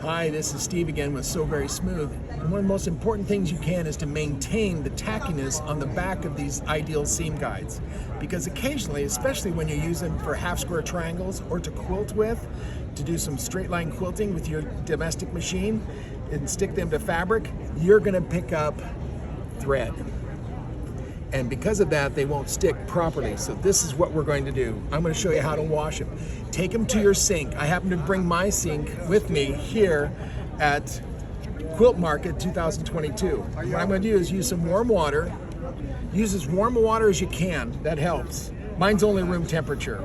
Hi, this is Steve again with So Very Smooth. And one of the most important things you can is to maintain the tackiness on the back of these ideal seam guides. Because occasionally, especially when you use them for half square triangles or to quilt with, to do some straight line quilting with your domestic machine and stick them to fabric, you're gonna pick up thread. And because of that, they won't stick properly. So this is what we're going to do. I'm going to show you how to wash them. Take them to your sink. I happen to bring my sink with me here at Quilt Market 2022. What I'm going to do is use some warm water. Use as warm water as you can. That helps. Mine's only room temperature.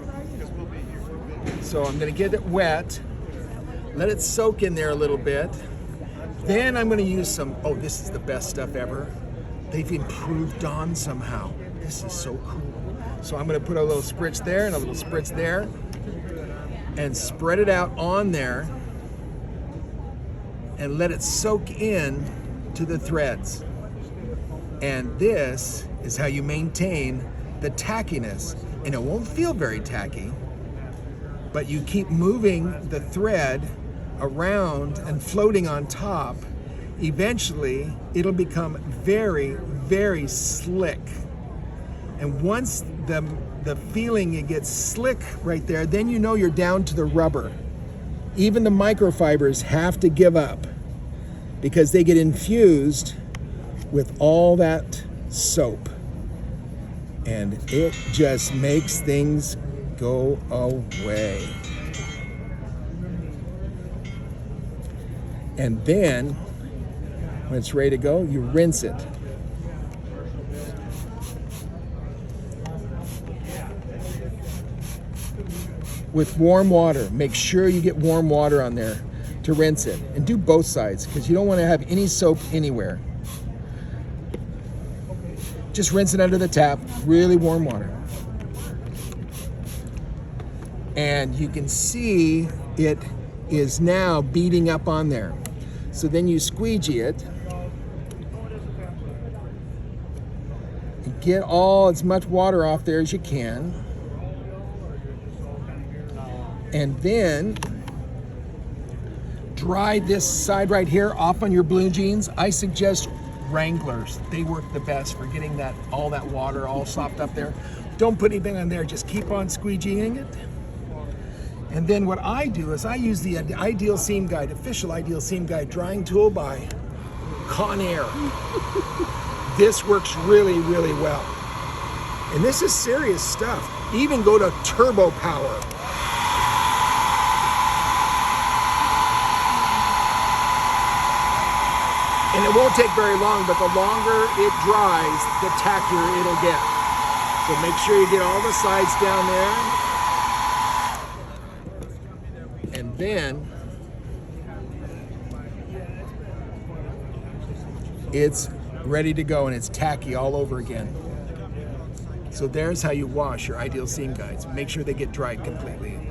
So I'm going to get it wet. Let it soak in there a little bit. Then I'm going to use some, oh, this is the best stuff ever. They've improved Dawn somehow. This is so cool. So I'm gonna put a little spritz there and a little spritz there and spread it out on there and let it soak in to the threads. And this is how you maintain the tackiness. And it won't feel very tacky, but you keep moving the thread around and floating on top. Eventually, it'll become very, very slick. And once the feeling it gets slick right there, then you know you're down to the rubber. Even the microfibers have to give up because they get infused with all that soap. And it just makes things go away. And then, when it's ready to go, you rinse it. With warm water. Make sure you get warm water on there to rinse it. And do both sides because you don't want to have any soap anywhere. Just rinse it under the tap, really warm water. And you can see it is now beading up on there. So then you squeegee it. Get all as much water off there as you can. And then dry this side right here off on your blue jeans. I suggest Wranglers. They work the best for getting all that water all sopped up there. Don't put anything on there, just keep on squeegeeing it. And then what I do is I use the Ideal Seam Guide, official Ideal Seam Guide drying tool by Conair. This works really, really well. And this is serious stuff. Even go to turbo power. And it won't take very long, but the longer it dries, the tackier it'll get. So make sure you get all the sides down there. And then it's ready to go and it's tacky all over again. So there's how you wash your Ideal Seam Guides. Make sure they get dried completely.